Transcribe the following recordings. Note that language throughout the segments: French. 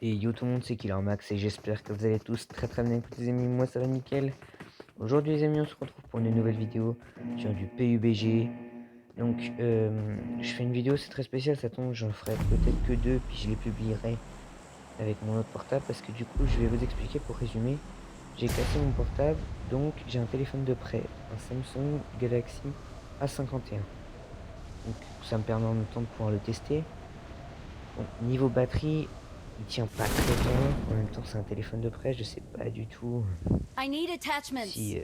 Et yo tout le monde, c'est Killer Max et j'espère que vous allez tous très bien. Écoutez les amis, moi ça va nickel. Aujourd'hui les amis, on se retrouve pour une nouvelle vidéo sur du PUBG. Donc je fais une vidéo, c'est très spécial, ça tombe, j'en ferai peut-être que deux, puis je les publierai avec mon autre portable parce que du coup je vais vous expliquer pour résumer. J'ai cassé mon portable, donc j'ai un téléphone de prêt, un Samsung Galaxy A51. Donc ça me permet en même temps de pouvoir le tester. Bon, niveau batterie, il tient pas très bien. En même temps, c'est un téléphone de prêt. Je sais pas du tout I need attachments. si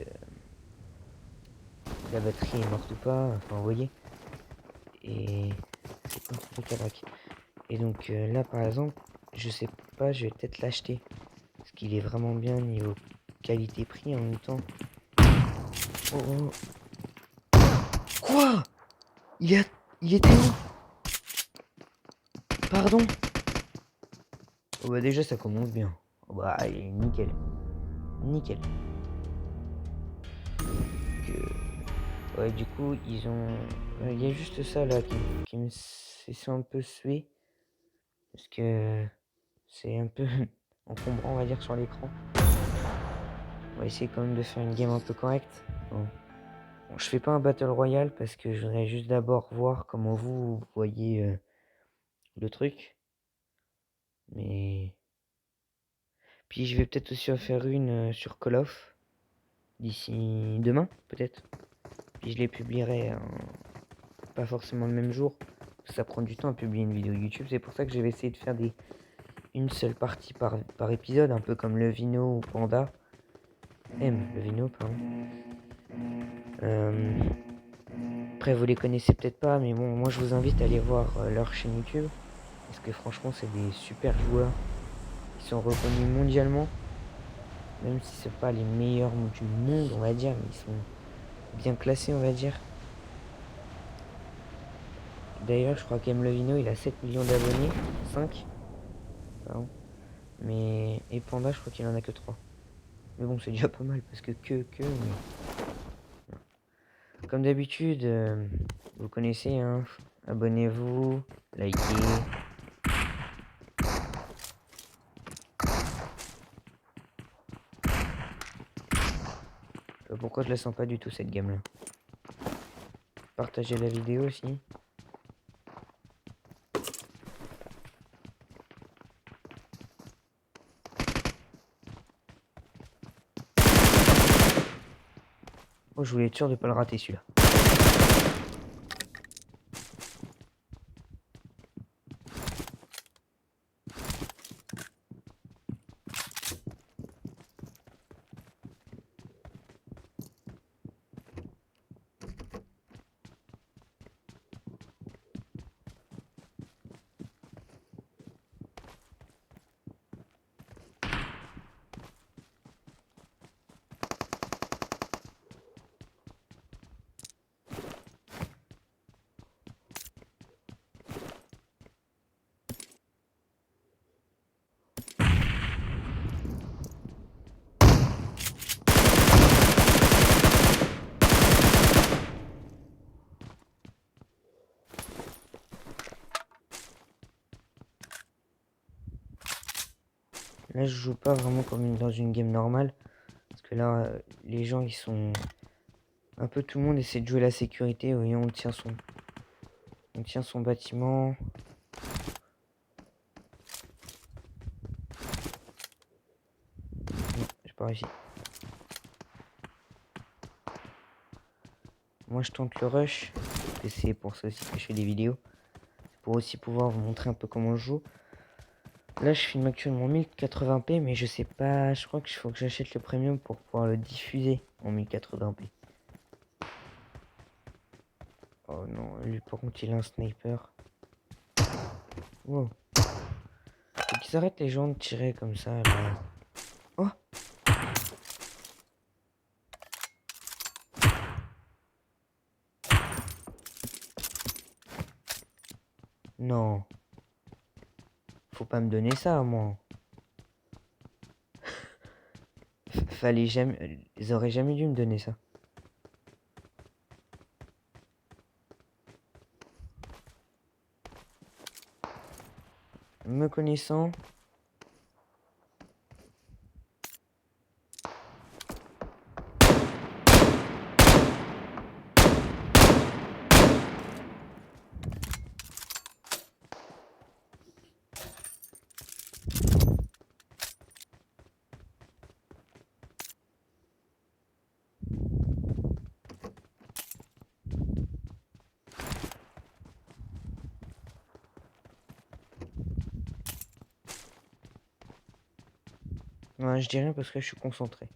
la batterie est morte ou pas. Enfin, vous voyez. Et c'est quoi bric-à-brac. Et donc là, par exemple, je sais pas, je vais peut-être l'acheter. Parce qu'il est vraiment bien niveau qualité-prix en même temps. Oh, oh. Quoi? Il a... Il était où? Pardon? Oh bah déjà, ça commence bien. Oh bah, allez, nickel. Nickel. Ouais, du coup, ils ont. Il y a juste ça là qui me fait un peu suer. Parce que c'est un peu encombrant, on va dire, sur l'écran. On va essayer quand même de faire une game un peu correcte. Bon. Bon, je fais pas un Battle Royale parce que je voudrais juste d'abord voir comment vous voyez le truc. Mais. Puis je vais peut-être aussi en faire une sur Call of. D'ici demain, peut-être. Puis je les publierai pas forcément le même jour. Ça prend du temps à publier une vidéo YouTube. C'est pour ça que je vais essayer de faire une seule partie par épisode, un peu comme le Vino ou Panda. Le Vino, pardon. Euh, Après, vous les connaissez peut-être pas, mais bon, moi je vous invite à aller voir leur chaîne YouTube. Parce que franchement, c'est des super joueurs. Ils sont reconnus mondialement. Même si c'est pas les meilleurs du monde, on va dire, mais ils sont bien classés, on va dire. D'ailleurs, je crois qu'Emlevino, il a 7 millions d'abonnés. 5, pardon. Mais. Et Panda, je crois qu'il en a que 3. Mais bon, c'est déjà pas mal parce mais. Comme d'habitude, vous connaissez, hein. Abonnez-vous, likez. Je sais pas pourquoi je la sens pas du tout cette game-là. Partagez la vidéo aussi. Oh, je voulais être sûr de pas le rater celui-là. Là, je joue pas vraiment comme dans une game normale. Parce que là, les gens, ils sont. Un peu tout le monde essaie de jouer la sécurité. Vous voyez, on tient son bâtiment. Non, j'ai pas réussi. Moi, je tente le rush. Parce que c'est pour ça aussi que je fais des vidéos. C'est pour aussi pouvoir vous montrer un peu comment je joue. Là, je filme actuellement en 1080p, mais je sais pas. Je crois qu'il faut que j'achète le premium pour pouvoir le diffuser en 1080p. Oh non, lui, par contre, il a un sniper. Wow. Faut qu'ils arrêtent les gens de tirer comme ça, là. Oh! Non. Faut pas me donner ça, moi. Fallait jamais. Ils auraient jamais dû me donner ça. Me connaissant, Ouais, je dis rien parce que je suis concentré.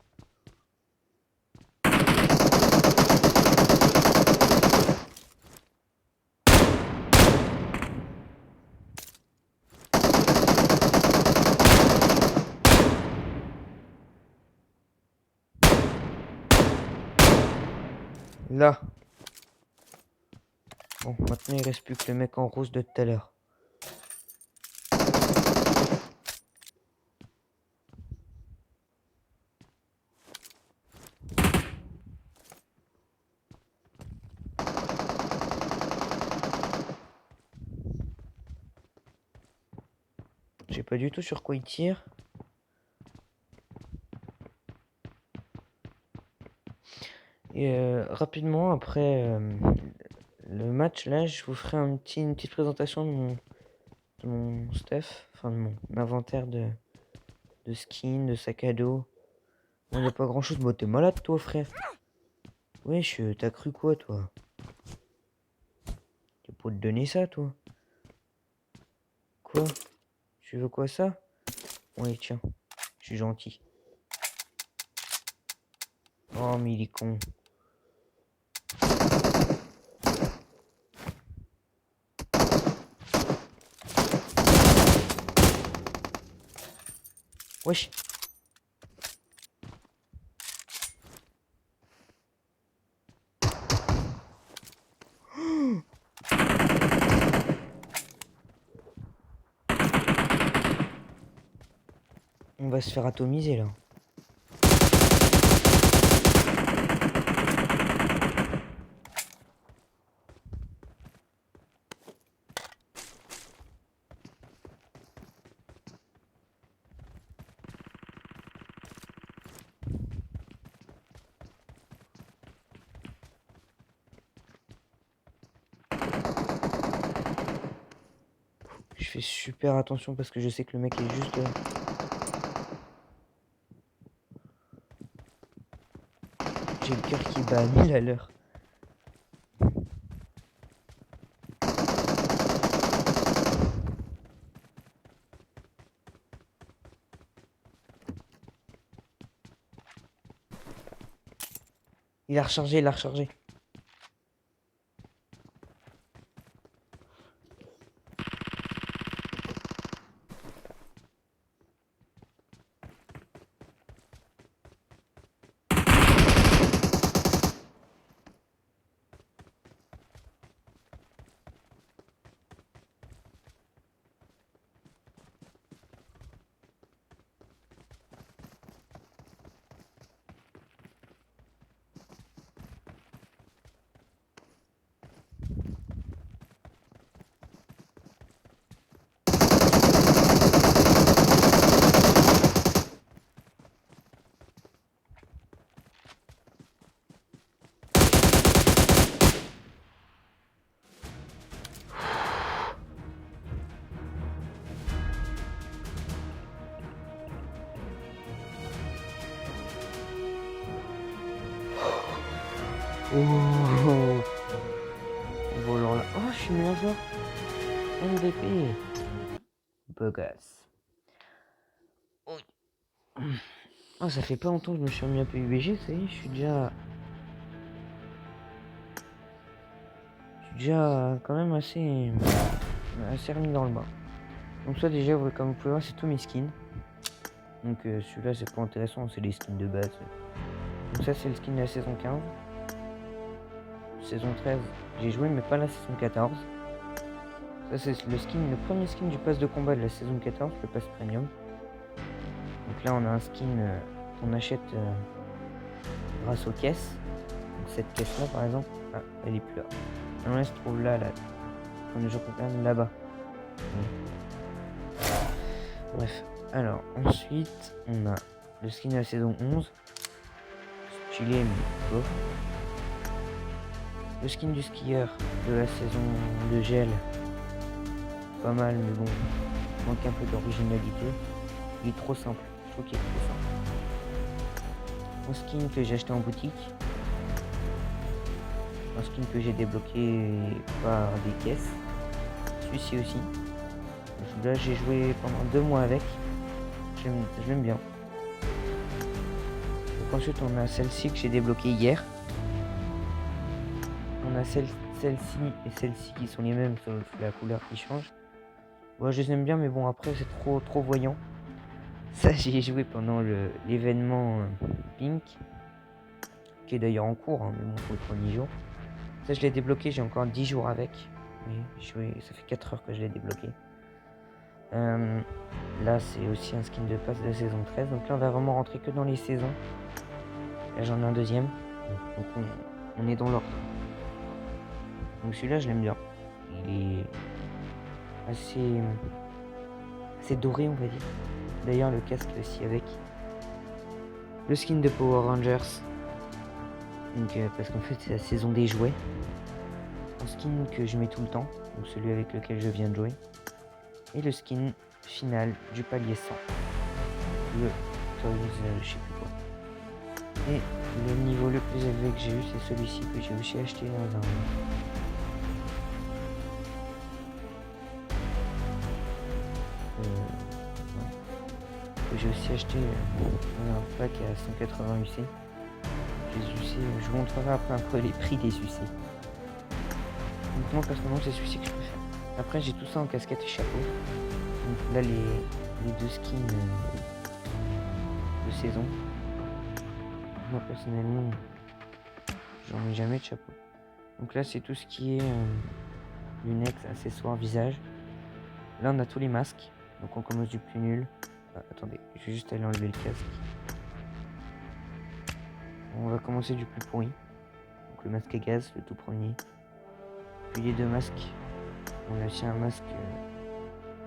Là. Bon, maintenant il reste plus que le mec en rose de tout à l'heure. Je sais pas du tout sur quoi il tire. Et rapidement, après le match, là, je vous ferai une petite présentation de mon stuff, enfin de mon inventaire de skins, de sac à dos. Il n'y a pas grand chose. Bon, t'es malade, toi, frère. Wesh, t'as cru quoi, toi? T'es pour te donner ça, toi? Quoi? Tu veux quoi, ça? Oui, tiens, je suis gentil. Oh, mais il est con. Wesh. On va se faire atomiser, là. Je fais super attention parce que je sais que le mec est juste... J'ai le cœur qui bat à 1000 à l'heure. Il a rechargé, il a rechargé. Oh, volant là. Oh, je suis meilleur joueur. MVP. Bogas. Oh. Oh, ça fait pas longtemps que je me suis remis un peu UBG, ça y est, je suis déjà quand même assez remis dans le bain. Donc ça déjà, comme vous pouvez voir, c'est tous mes skins. Donc celui-là, c'est pas intéressant, c'est les skins de base. Donc ça, c'est le skin de la saison 15. Saison 13, j'ai joué, mais pas la saison 14. Ça, c'est le premier skin du pass de combat de la saison 14, le pass premium. Donc là, on a un skin qu'on achète grâce aux caisses. Donc cette caisse-là, par exemple, ah, elle est plus là. Alors, elle se trouve là, quand je regarde là-bas. Bref, alors ensuite, on a le skin de la saison 11. Stylé, mais bof. Le skin du skieur de la saison de gel. Pas mal, mais bon, il manque un peu d'originalité. Il est trop simple, je trouve qu'il est trop simple. Un skin que j'ai acheté en boutique. Un skin que j'ai débloqué par des caisses. Celui-ci aussi. Là, j'ai joué pendant 2 mois avec. Je l'aime bien. Donc ensuite on a celle-ci que j'ai débloquée hier. On a celle-ci et celle-ci qui sont les mêmes, sauf la couleur qui change. Moi je les aime bien, mais bon après c'est trop voyant. Ça j'y ai joué pendant l'événement Pink, qui est d'ailleurs en cours, hein, mais bon pour le premier jour. Ça je l'ai débloqué, j'ai encore 10 jours avec. Mais ça fait 4 heures que je l'ai débloqué. Là c'est aussi un skin de passe de la saison 13. Donc là on va vraiment rentrer que dans les saisons. Là j'en ai un deuxième. Donc on est dans l'ordre. Donc celui-là je l'aime bien. Il est assez doré on va dire. D'ailleurs le casque aussi avec le skin de Power Rangers. Donc parce qu'en fait c'est la saison des jouets. Un skin que je mets tout le temps. Donc celui avec lequel je viens de jouer. Et le skin final du palier 100. Le Toys, je sais plus quoi. Et le niveau le plus élevé que j'ai eu, c'est celui-ci que j'ai aussi acheté dans un... que j'ai aussi acheté dans un pack à 180 UC. Les UC, je vous montrerai après un peu les prix des UC. Donc moi personnellement c'est celui-ci que je préfère. Après j'ai tout ça en casquette et chapeau. Donc là les deux skins de saison. Moi personnellement j'en ai jamais de chapeau. Donc là c'est tout ce qui est lunettes, accessoires, visage. Là on a tous les masques. Donc on commence du plus nul. Ah, attendez, je vais juste aller enlever le casque. On va commencer du plus pourri. Donc le masque à gaz, le tout premier. Puis les deux masques. On a aussi un masque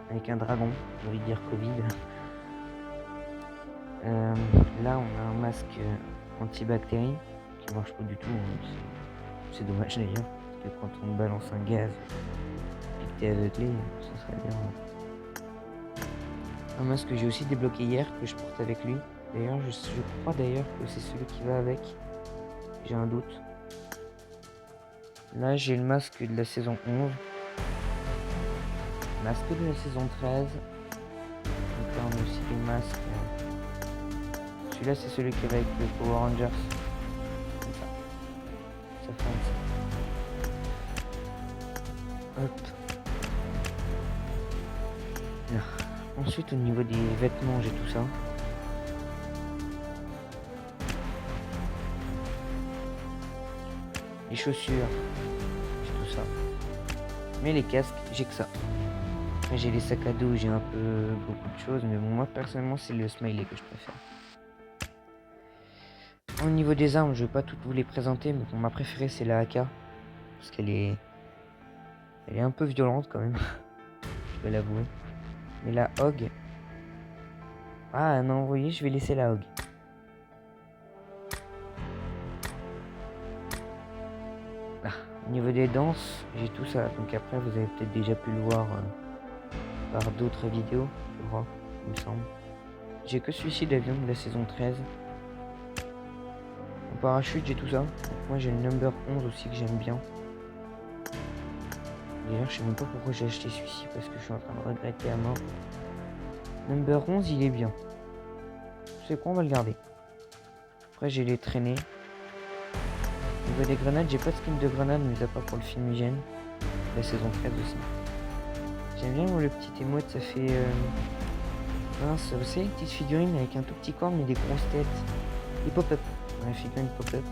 avec un dragon, j'ai envie de dire Covid. Là on a un masque antibactérie qui marche pas du tout. Hein. C'est dommage d'ailleurs, parce que quand on balance un gaz et que t'es aveuglé, ça serait bien. Un masque que j'ai aussi débloqué hier, que je porte avec lui. D'ailleurs, je crois d'ailleurs que c'est celui qui va avec. J'ai un doute. Là, j'ai le masque de la saison 11. Masque de la saison 13. Donc là, on a aussi des masques. Celui-là, c'est celui qui va avec le Power Rangers. Comme ça. Ça fait un... Hop. Là. Ensuite, au niveau des vêtements, j'ai tout ça. Les chaussures, j'ai tout ça. Mais les casques, j'ai que ça. Après, j'ai les sacs à dos, j'ai un peu beaucoup de choses. Mais bon, moi, personnellement, c'est le smiley que je préfère. Au niveau des armes, je vais pas toutes vous les présenter. Mais bon, ma préférée, c'est la AK. Parce qu'elle est... Elle est un peu violente, quand même. Je vais l'avouer. Mais la Hog... Ah non, vous voyez, je vais laisser la Hog. Ah, au niveau des danses, j'ai tout ça. Donc après, vous avez peut-être déjà pu le voir par d'autres vidéos, je crois, il me semble. J'ai que celui-ci d'avion de la saison 13. En parachute, j'ai tout ça. Donc moi, j'ai le number 11 aussi que j'aime bien. D'ailleurs, je sais même pas pourquoi j'ai acheté celui-ci parce que je suis en train de regretter à mort. Number 11, il est bien. C'est quoi, on va le garder. Après, j'ai les traînées. Au niveau des grenades, j'ai pas de skin de grenade, mais à part pour le fumigène. La saison 13 aussi. J'aime bien le petit émote, ça fait... mince, vous savez, une petite figurine avec un tout petit corps, mais des grosses têtes. Des pop-up. La figurine pop-up.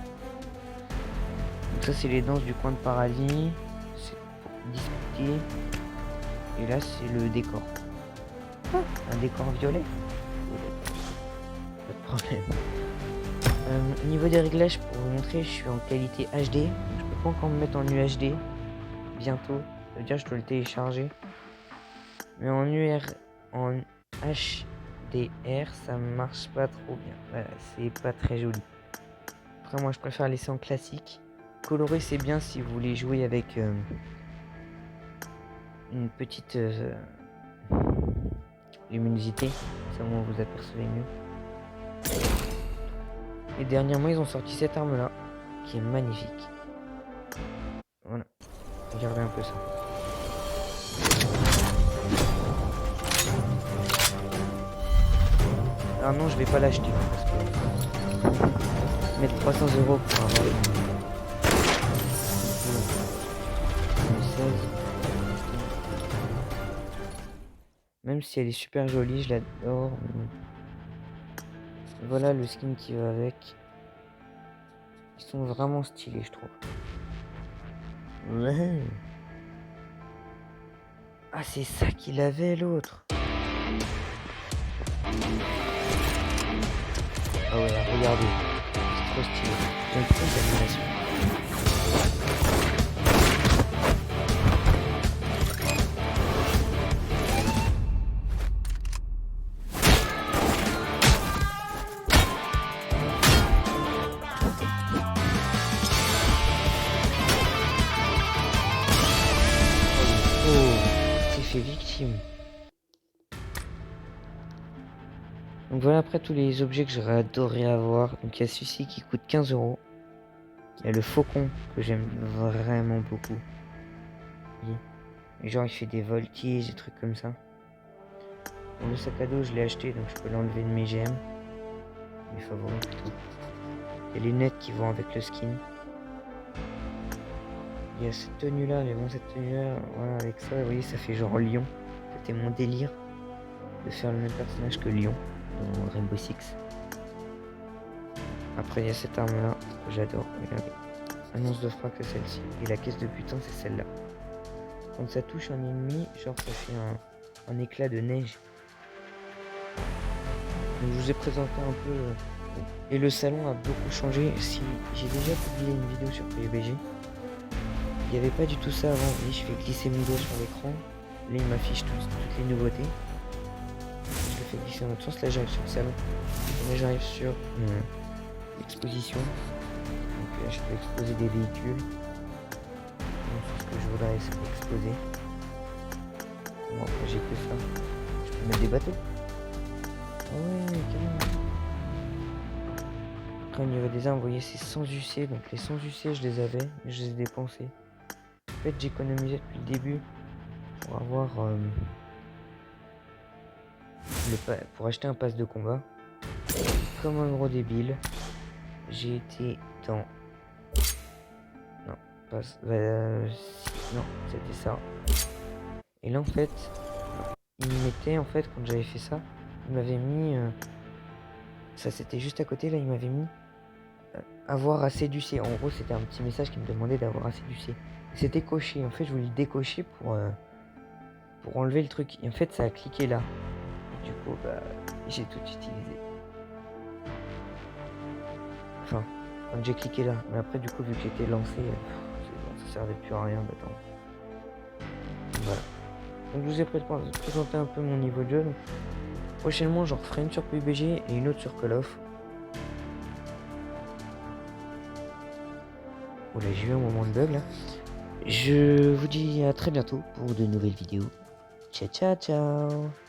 Donc ça, c'est les danses du coin de paradis. C'est pour discuter. Et là, c'est le décor. Ah, un décor violet. Pas de problème. Au niveau des réglages, pour vous montrer, je suis en qualité HD. Donc je peux pas encore me mettre en UHD. Bientôt. Ça veut dire que je dois le télécharger. Mais en HDR, ça marche pas trop bien. Voilà, c'est pas très joli. Après, moi, je préfère laisser en classique. Coloré, c'est bien si vous voulez jouer avec une petite luminosité. Ça, vous vous apercevez mieux. Et dernièrement, ils ont sorti cette arme-là, qui est magnifique. Voilà. Regardez un peu ça. Ah non, je vais pas l'acheter parce que mettre 300 € pour avoir une 16. Même si elle est super jolie, je l'adore. Voilà le skin qui va avec. Ils sont vraiment stylés, je trouve. Ouais. Ah, c'est ça qu'il avait l'autre. Ah ouais, regardez. C'est trop stylé. J'aime trop cette animation. Oh, s'est fait victime. Donc voilà, après tous les objets que j'aurais adoré avoir. Donc il y a celui-ci qui coûte 15 €. Il y a le faucon que j'aime vraiment beaucoup. Et genre il fait des voltiges, des trucs comme ça. Bon, le sac à dos je l'ai acheté donc je peux l'enlever de mes gemmes. Mes favoris plutôt. Il y a les lunettes qui vont avec le skin. Il y a cette tenue là, mais bon cette tenue là, voilà, avec ça, vous voyez ça fait genre lion. C'était mon délire de faire le même personnage que Lion dans Rainbow Six. Après il y a cette arme là que j'adore, regardez. Annonce de frappe c'est celle-ci. Et la caisse de putain c'est celle-là. Quand ça touche un ennemi, genre ça fait un éclat de neige. Donc, je vous ai présenté un peu. Et le salon a beaucoup changé. Si j'ai déjà publié une vidéo sur PUBG, il n'y avait pas du tout ça avant. Vous voyez, je fais glisser mon doigt sur l'écran. Là il m'affiche toutes les nouveautés. Je le fais glisser dans l'autre sens. Là j'arrive sur le salon. Et là j'arrive sur l'exposition. Donc je peux exposer des véhicules. Donc, ce que je voudrais c'est exposer. Bon après j'ai que ça. Je peux mettre des bateaux. Ah ouais, carrément. Après au niveau des armes, vous voyez c'est sans UC. Donc les sans UC je les avais, mais je les ai dépensés. En fait j'ai économisé depuis le début pour avoir pour acheter un pass de combat. Comme un gros débile, j'ai été dans... Non, non, c'était ça. Et là en fait, il me mettait en fait quand j'avais fait ça, il m'avait mis... ça c'était juste à côté, là il m'avait mis avoir assez d'UC. En gros c'était un petit message qui me demandait d'avoir assez d'UC. C'était coché, en fait je voulais le décocher pour enlever le truc. Et en fait ça a cliqué là. Et du coup bah j'ai tout utilisé. Enfin, quand j'ai cliqué là. Mais après du coup vu que j'étais lancé, ça servait plus à rien d'attendre. Voilà. Donc je vous ai présenté un peu mon niveau de jeu. Donc, prochainement j'en referai une sur PUBG et une autre sur Call of. Oh là j'ai eu un moment de bug là. Je vous dis à très bientôt pour de nouvelles vidéos. Ciao ciao ciao.